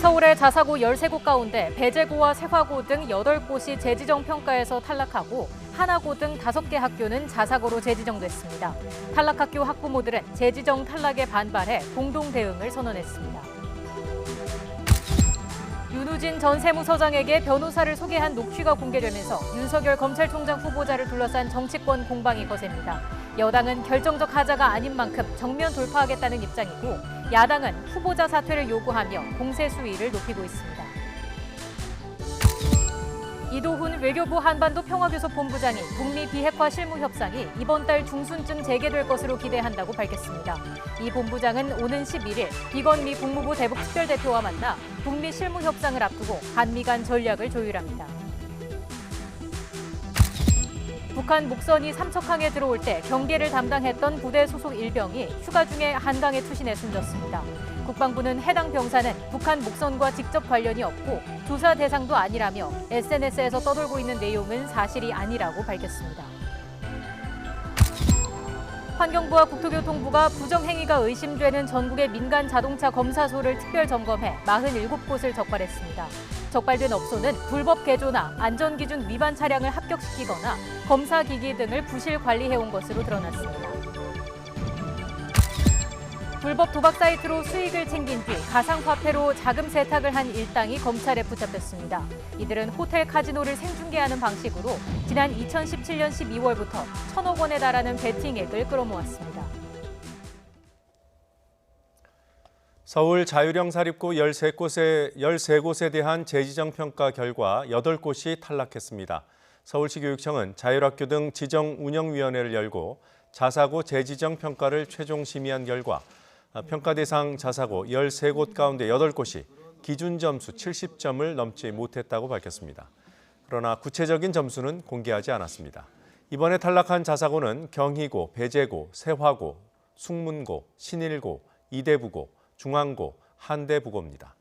서울의 자사고 13곳 가운데 배재고와 세화고 등 8곳이 재지정 평가에서 탈락하고 하나고 등 5개 학교는 자사고로 재지정됐습니다. 탈락학교 학부모들은 재지정 탈락에 반발해 공동 대응을 선언했습니다. 윤우진 전 세무서장에게 변호사를 소개한 녹취가 공개되면서 윤석열 검찰총장 후보자를 둘러싼 정치권 공방이 거셉니다. 여당은 결정적 하자가 아닌 만큼 정면 돌파하겠다는 입장이고 야당은 후보자 사퇴를 요구하며 공세 수위를 높이고 있습니다. 이도훈 외교부 한반도 평화교섭본부장이 북미 비핵화 실무 협상이 이번 달 중순쯤 재개될 것으로 기대한다고 밝혔습니다. 이 본부장은 오는 11일 비건미 국무부 대북 특별대표와 만나 북미 실무 협상을 앞두고 한미 간 전략을 조율합니다. 북한 목선이 삼척항에 들어올 때 경계를 담당했던 부대 소속 일병이 휴가 중에 한강에 투신해 숨졌습니다. 국방부는 해당 병사는 북한 목선과 직접 관련이 없고 조사 대상도 아니라며 SNS에서 떠돌고 있는 내용은 사실이 아니라고 밝혔습니다. 환경부와 국토교통부가 부정행위가 의심되는 전국의 민간 자동차 검사소를 특별 점검해 47곳을 적발했습니다. 적발된 업소는 불법 개조나 안전기준 위반 차량을 합격시키거나 검사기기 등을 부실 관리해온 것으로 드러났습니다. 불법 도박 사이트로 수익을 챙긴 뒤 가상화폐로 자금 세탁을 한 일당이 검찰에 붙잡혔습니다. 이들은 호텔 카지노를 생중계하는 방식으로 지난 2017년 12월부터 1,000억 원에 달하는 베팅액을 끌어모았습니다. 서울 자율형 사립고 13곳에 대한 재지정 평가 결과 8곳이 탈락했습니다. 서울시 교육청은 자율학교 등 지정 운영위원회를 열고 자사고 재지정 평가를 최종 심의한 결과 평가 대상 자사고 13곳 가운데 8곳이 기준 점수 70점을 넘지 못했다고 밝혔습니다. 그러나 구체적인 점수는 공개하지 않았습니다. 이번에 탈락한 자사고는 경희고, 배재고, 세화고, 숭문고, 신일고, 이대부고, 중앙고, 한대부고입니다.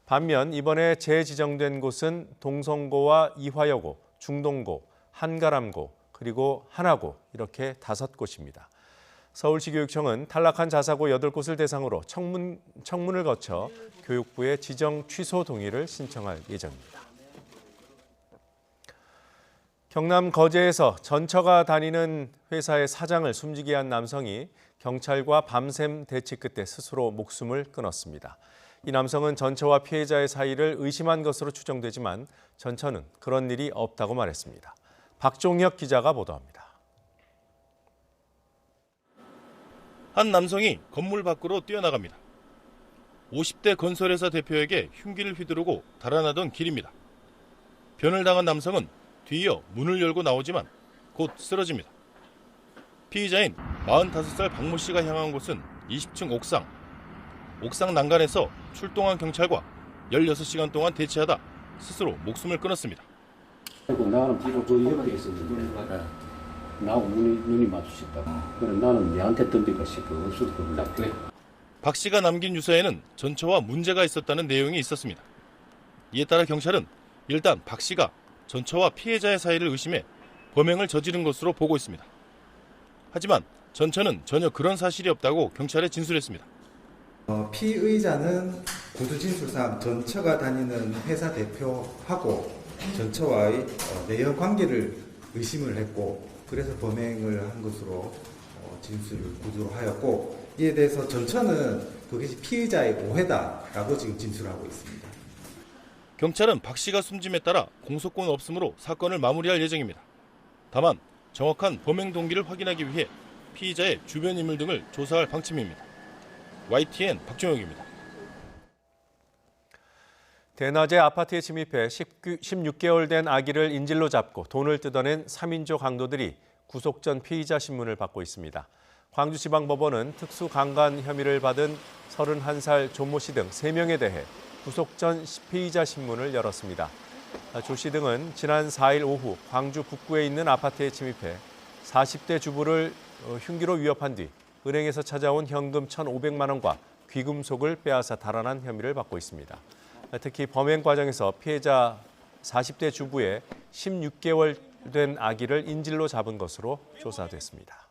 반면 이번에 재지정된 곳은 동성고와 이화여고, 중동고, 한가람고, 그리고 하나고 이렇게 5곳입니다. 서울시 교육청은 탈락한 자사고 8곳을 대상으로 청문을 거쳐 교육부에 지정 취소 동의를 신청할 예정입니다. 경남 거제에서 전처가 다니는 회사의 사장을 숨지게 한 남성이 경찰과 밤샘 대치 끝에 스스로 목숨을 끊었습니다. 이 남성은 전처와 피해자의 사이를 의심한 것으로 추정되지만 전처는 그런 일이 없다고 말했습니다. 박종혁 기자가 보도합니다. 한 남성이 건물 밖으로 뛰어나갑니다. 50대 건설회사 대표에게 흉기를 휘두르고 달아나던 길입니다. 변을 당한 남성은 뒤이어 문을 열고 나오지만 곧 쓰러집니다. 피의자인 45살 박모 씨가 향한 곳은 20층 옥상. 옥상 난간에서 출동한 경찰과 16시간 동안 대치하다 스스로 목숨을 끊었습니다. 나는 뒤로 그 옆에 있었는데 나하고 눈이 마주쳤다. 그래 나는 얘한테 덤비가 싶어 없어도 겁니다. 박 씨가 남긴 유서에는 전처와 문제가 있었다는 내용이 있었습니다. 이에 따라 경찰은 일단 박 씨가 전처와 피해자의 사이를 의심해 범행을 저지른 것으로 보고 있습니다. 하지만 전처는 전혀 그런 사실이 없다고 경찰에 진술했습니다. 피의자는 구두 진술상 전처가 다니는 회사 대표하고 전처와의 내연 관계를 의심을 했고 그래서 범행을 한 것으로 진술을 구두로 하였고 이에 대해서 전처는 그것이 피의자의 오해다라고 지금 진술하고 있습니다. 경찰은 박 씨가 숨짐에 따라 공소권 없음으로 사건을 마무리할 예정입니다. 다만 정확한 범행 동기를 확인하기 위해 피의자의 주변 인물 등을 조사할 방침입니다. YTN 박종혁입니다. 대낮에 아파트에 침입해 16개월 된 아기를 인질로 잡고 돈을 뜯어낸 3인조 강도들이 구속 전 피의자 신문을 받고 있습니다. 광주지방법원은 특수강간 혐의를 받은 31살 조 모 씨 등 3명에 대해 구속 전 피의자 신문을 열었습니다. 조 씨 등은 지난 4일 오후 광주 북구에 있는 아파트에 침입해 40대 주부를 흉기로 위협한 뒤 은행에서 찾아온 현금 1,500만 원과 귀금속을 빼앗아 달아난 혐의를 받고 있습니다. 특히 범행 과정에서 피해자 40대 주부의 16개월 된 아기를 인질로 잡은 것으로 조사됐습니다.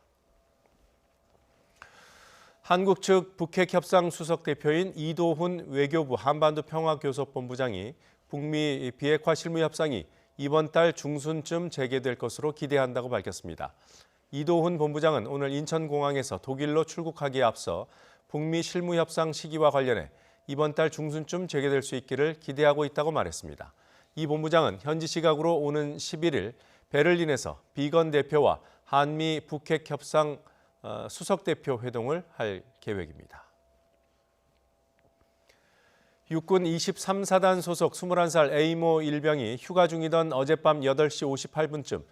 한국 측 북핵협상 수석 대표인 이도훈 외교부 한반도 평화교섭본부장이 북미 비핵화 실무 협상이 이번 달 중순쯤 재개될 것으로 기대한다고 밝혔습니다. 이도훈 본부장은 오늘 인천공항에서 독일로 출국하기에 앞서 북미 실무 협상 시기와 관련해 이번 달 중순쯤 재개될 수 있기를 기대하고 있다고 말했습니다. 이 본부장은 현지 시각으로 오는 11일 베를린에서 비건 대표와 한미 북핵협상 수석 대표 회동을 할 계획입니다. 육군 23사단 소속 21살 A모 일병이 휴가 중이던 어젯밤 8시 58분쯤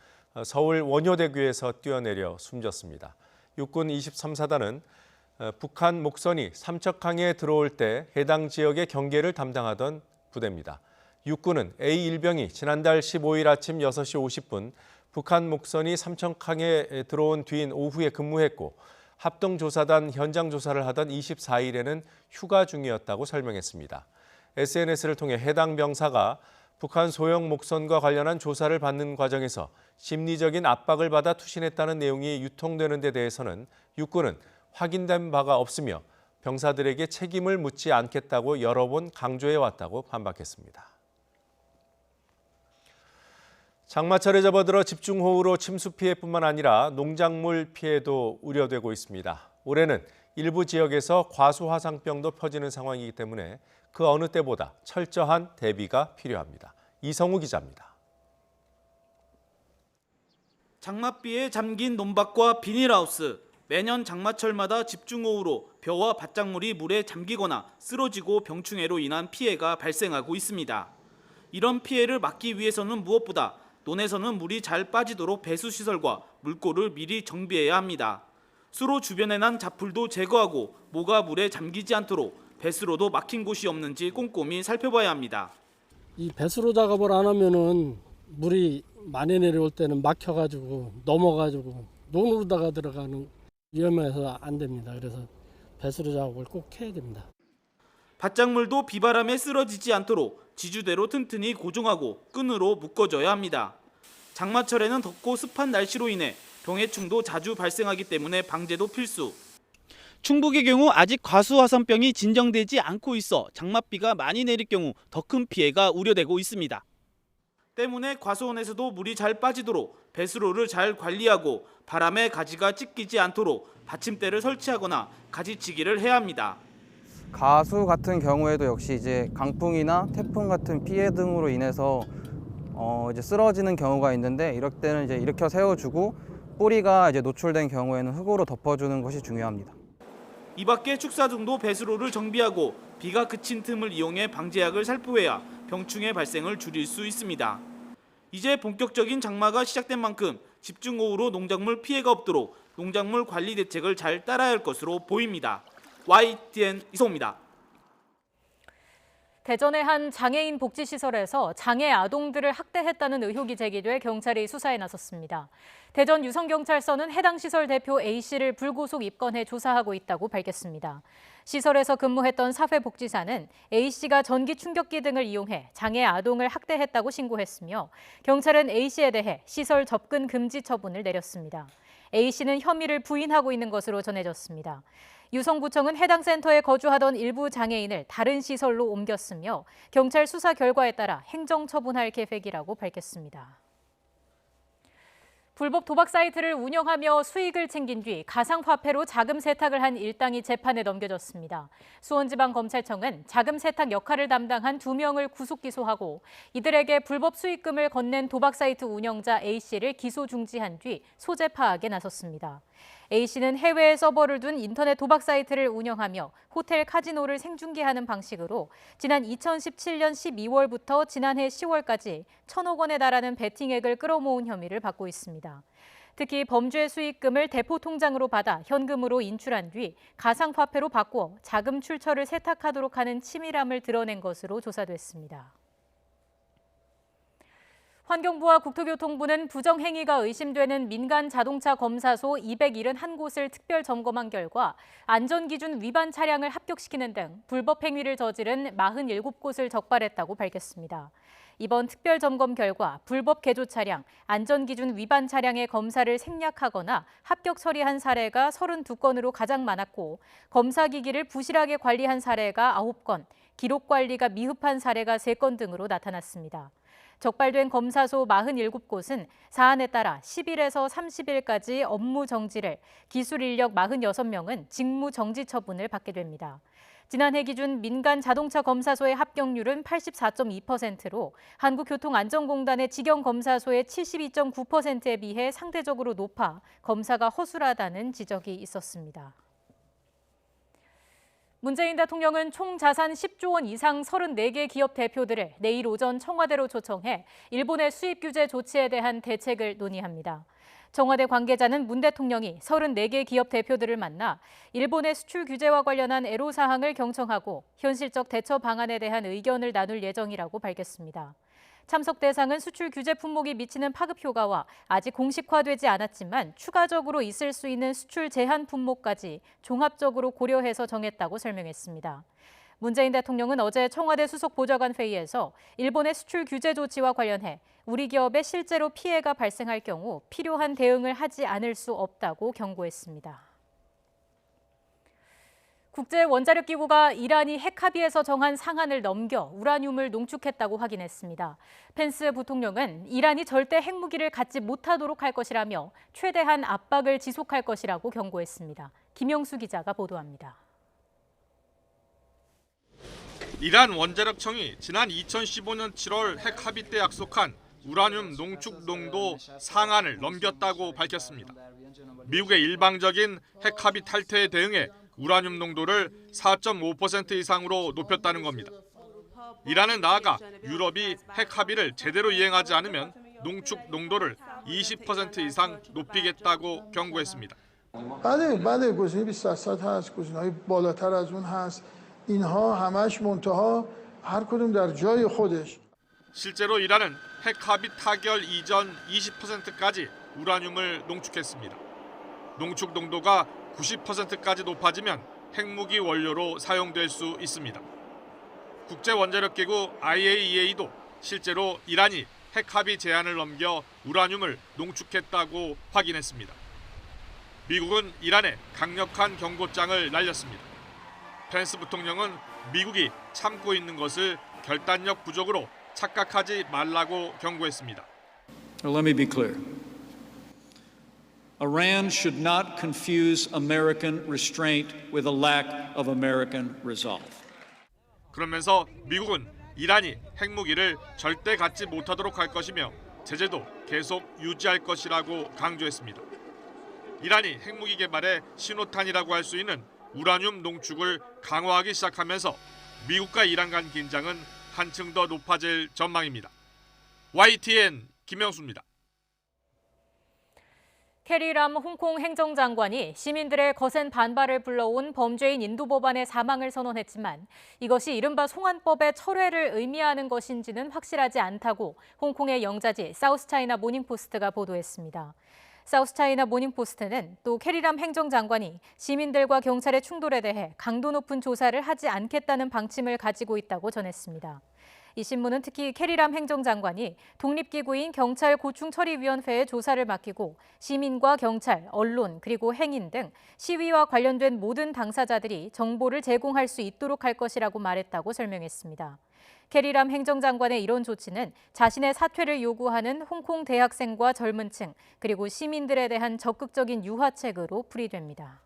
서울 원효대교에서 뛰어내려 숨졌습니다. 육군 23사단은 북한 목선이 삼척항에 들어올 때 해당 지역의 경계를 담당하던 부대입니다. 육군은 A 일병이 지난달 15일 아침 6시 50분 북한 목선이 삼척항에 들어온 뒤인 오후에 근무했고 합동조사단 현장 조사를 하던 24일에는 휴가 중이었다고 설명했습니다. SNS를 통해 해당 병사가 북한 소형 목선과 관련한 조사를 받는 과정에서 심리적인 압박을 받아 투신했다는 내용이 유통되는 데 대해서는 육군은 확인된 바가 없으며 병사들에게 책임을 묻지 않겠다고 여러 번 강조해왔다고 반박했습니다. 장마철에 접어들어 집중호우로 침수 피해뿐만 아니라 농작물 피해도 우려되고 있습니다. 올해는 일부 지역에서 과수화상병도 퍼지는 상황이기 때문에 그 어느 때보다 철저한 대비가 필요합니다. 이성우 기자입니다. 장맛비에 잠긴 논밭과 비닐하우스, 매년 장마철마다 집중호우로 벼와 밭작물이 물에 잠기거나 쓰러지고 병충해로 인한 피해가 발생하고 있습니다. 이런 피해를 막기 위해서는 무엇보다 논에서는 물이 잘 빠지도록 배수시설과 물골을 미리 정비해야 합니다. 수로 주변에 난 잡풀도 제거하고 모가 물에 잠기지 않도록 배수로도 막힌 곳이 없는지 꼼꼼히 살펴봐야 합니다. 이 배수로 작업을 안 하면은 물이 많이 내려올 때는 막혀가지고 넘어가지고 논으로다가 들어가는 위험해서 안 됩니다. 그래서 배수로 작업을 꼭 해야 됩니다. 밭작물도 비바람에 쓰러지지 않도록 지주대로 튼튼히 고정하고 끈으로 묶어줘야 합니다. 장마철에는 덥고 습한 날씨로 인해 병해충도 자주 발생하기 때문에 방제도 필수. 충북의 경우 아직 과수화상병이 진정되지 않고 있어 장맛비가 많이 내릴 경우 더 큰 피해가 우려되고 있습니다. 때문에 과수원에서도 물이 잘 빠지도록 배수로를 잘 관리하고 바람에 가지가 찢기지 않도록 받침대를 설치하거나 가지치기를 해야 합니다. 가수 같은 경우에도 역시 이제 강풍이나 태풍 같은 피해 등으로 인해서 이제 쓰러지는 경우가 있는데 이럴 때는 이제 일으켜 세워주고 뿌리가 이제 노출된 경우에는 흙으로 덮어주는 것이 중요합니다. 이 밖에 축사 등도 배수로를 정비하고 비가 그친 틈을 이용해 방제약을 살포해야 병충해 발생을 줄일 수 있습니다. 이제 본격적인 장마가 시작된 만큼 집중호우로 농작물 피해가 없도록 농작물 관리 대책을 잘 따라야 할 것으로 보입니다. YTN 이성우입니다. 대전의 한 장애인 복지시설에서 장애 아동들을 학대했다는 의혹이 제기돼 경찰이 수사에 나섰습니다. 대전 유성경찰서는 해당 시설 대표 A씨를 불구속 입건해 조사하고 있다고 밝혔습니다. 시설에서 근무했던 사회복지사는 A씨가 전기 충격기 등을 이용해 장애 아동을 학대했다고 신고했으며 경찰은 A씨에 대해 시설 접근 금지 처분을 내렸습니다. A씨는 혐의를 부인하고 있는 것으로 전해졌습니다. 유성구청은 해당 센터에 거주하던 일부 장애인을 다른 시설로 옮겼으며 경찰 수사 결과에 따라 행정처분할 계획이라고 밝혔습니다. 불법 도박 사이트를 운영하며 수익을 챙긴 뒤 가상화폐로 자금 세탁을 한 일당이 재판에 넘겨졌습니다. 수원지방검찰청은 자금 세탁 역할을 담당한 2명을 구속 기소하고 이들에게 불법 수익금을 건넨 도박 사이트 운영자 A씨를 기소 중지한 뒤 소재 파악에 나섰습니다. A씨는 해외에 서버를 둔 인터넷 도박 사이트를 운영하며 호텔 카지노를 생중계하는 방식으로 지난 2017년 12월부터 지난해 10월까지 1,000억 원에 달하는 베팅액을 끌어모은 혐의를 받고 있습니다. 특히 범죄 수익금을 대포 통장으로 받아 현금으로 인출한 뒤 가상화폐로 바꾸어 자금 출처를 세탁하도록 하는 치밀함을 드러낸 것으로 조사됐습니다. 환경부와 국토교통부는 부정행위가 의심되는 민간 자동차 검사소 271곳을 특별 점검한 결과 안전기준 위반 차량을 합격시키는 등 불법 행위를 저지른 47곳을 적발했다고 밝혔습니다. 이번 특별 점검 결과 불법 개조 차량, 안전기준 위반 차량의 검사를 생략하거나 합격 처리한 사례가 32건으로 가장 많았고 검사기기를 부실하게 관리한 사례가 9건, 기록 관리가 미흡한 사례가 3건 등으로 나타났습니다. 적발된 검사소 47곳은 사안에 따라 10일에서 30일까지 업무 정지를, 기술 인력 46명은 직무 정지 처분을 받게 됩니다. 지난해 기준 민간 자동차 검사소의 합격률은 84.2%로 한국교통안전공단의 직영 검사소의 72.9%에 비해 상대적으로 높아 검사가 허술하다는 지적이 있었습니다. 문재인 대통령은 총 자산 10조 원 이상 34개 기업 대표들을 내일 오전 청와대로 초청해 일본의 수입 규제 조치에 대한 대책을 논의합니다. 청와대 관계자는 문 대통령이 34개 기업 대표들을 만나 일본의 수출 규제와 관련한 애로사항을 경청하고 현실적 대처 방안에 대한 의견을 나눌 예정이라고 밝혔습니다. 참석 대상은 수출 규제 품목이 미치는 파급 효과와 아직 공식화되지 않았지만 추가적으로 있을 수 있는 수출 제한 품목까지 종합적으로 고려해서 정했다고 설명했습니다. 문재인 대통령은 어제 청와대 수석보좌관 회의에서 일본의 수출 규제 조치와 관련해 우리 기업에 실제로 피해가 발생할 경우 필요한 대응을 하지 않을 수 없다고 경고했습니다. 국제원자력기구가 이란이 핵 합의에서 정한 상한을 넘겨 우라늄을 농축했다고 확인했습니다. 펜스 부통령은 이란이 절대 핵무기를 갖지 못하도록 할 것이라며 최대한 압박을 지속할 것이라고 경고했습니다. 김영수 기자가 보도합니다. 이란 원자력청이 지난 2015년 7월 핵 합의 때 약속한 우라늄 농축 농도 상한을 넘겼다고 밝혔습니다. 미국의 일방적인 핵 합의 탈퇴에 대응해 우라늄 농도를 4.5% 이상으로 높였다는 겁니다. 이란은 나아가 유럽이 핵 합의를 제대로 이행하지 않으면 농축 농도를 20% 이상 높이겠다고 경고했습니다. بله گزینه 20% هست گزینه‌های بالاتر از اون هست اینها همش منتها هر کدوم در جای خودش 실제로 이란은 핵 합의 타결 이전 20%까지 우라늄을 농축했습니다. 농축 농도가 90%까지 높아지면 핵무기 원료로 사용될 수 있습니다. 국제원자력기구 IAEA도 실제로 이란이 핵 합의 제한을 넘겨 우라늄을 농축했다고 확인했습니다. 미국은 이란에 강력한 경고장을 날렸습니다. 펜스 부통령은 미국이 참고 있는 것을 결단력 부족으로 착각하지 말라고 경고했습니다. Let me be clear. Iran should not confuse American restraint with a lack of American resolve. 그러면서 미국은 이란이 핵무기를 절대 갖지 못하도록 할 것이며 제재도 계속 유지할 것이라고 강조했습니다. 이란이 핵무기 개발의 신호탄이라고 할 수 있는 우라늄 농축을 강화하기 시작하면서 미국과 이란 간 긴장은 한층 더 높아질 전망입니다. YTN 김영수입니다. 캐리 람 홍콩 행정장관이 시민들의 거센 반발을 불러온 범죄인 인도 법안의 사망을 선언했지만 이것이 이른바 송환법의 철회를 의미하는 것인지는 확실하지 않다고 홍콩의 영자지 사우스차이나 모닝포스트가 보도했습니다. 사우스차이나 모닝포스트는 또 캐리 람 행정장관이 시민들과 경찰의 충돌에 대해 강도 높은 조사를 하지 않겠다는 방침을 가지고 있다고 전했습니다. 이 신문은 특히 캐리 람 행정장관이 독립기구인 경찰고충처리위원회에 조사를 맡기고 시민과 경찰, 언론, 그리고 행인 등 시위와 관련된 모든 당사자들이 정보를 제공할 수 있도록 할 것이라고 말했다고 설명했습니다. 캐리 람 행정장관의 이런 조치는 자신의 사퇴를 요구하는 홍콩 대학생과 젊은 층, 그리고 시민들에 대한 적극적인 유화책으로 풀이됩니다.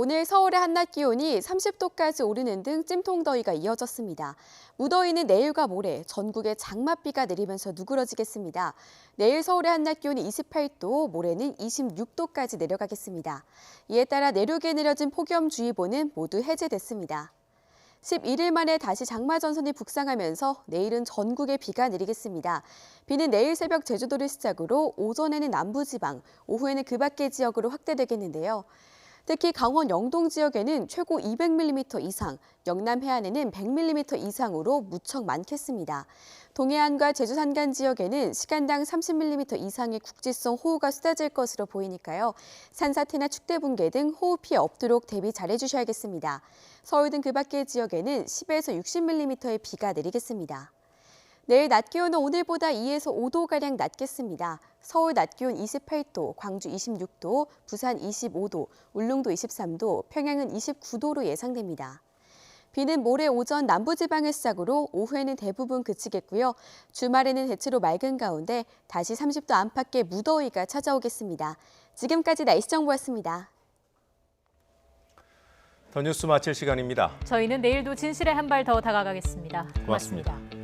오늘 서울의 한낮 기온이 30도까지 오르는 등 찜통더위가 이어졌습니다. 무더위는 내일과 모레 전국에 장맛비가 내리면서 누그러지겠습니다. 내일 서울의 한낮 기온이 28도, 모레는 26도까지 내려가겠습니다. 이에 따라 내륙에 내려진 폭염주의보는 모두 해제됐습니다. 11일 만에 다시 장마전선이 북상하면서 내일은 전국에 비가 내리겠습니다. 비는 내일 새벽 제주도를 시작으로 오전에는 남부지방, 오후에는 그 밖의 지역으로 확대되겠는데요. 특히 강원 영동 지역에는 최고 200mm 이상, 영남 해안에는 100mm 이상으로 무척 많겠습니다. 동해안과 제주 산간 지역에는 시간당 30mm 이상의 국지성 호우가 쏟아질 것으로 보이니까요. 산사태나 축대 붕괴 등 호우 피해 없도록 대비 잘해주셔야겠습니다. 서울 등 그 밖의 지역에는 10에서 60mm의 비가 내리겠습니다. 내일 낮 기온은 오늘보다 2에서 5도가량 낮겠습니다. 서울 낮 기온 28도, 광주 26도, 부산 25도, 울릉도 23도, 평양은 29도로 예상됩니다. 비는 모레 오전 남부지방을 시작으로 오후에는 대부분 그치겠고요. 주말에는 대체로 맑은 가운데 다시 30도 안팎의 무더위가 찾아오겠습니다. 지금까지 날씨 정보였습니다. 더 뉴스 마칠 시간입니다. 저희는 내일도 진실의 한 발 더 다가가겠습니다. 고맙습니다. 고맙습니다.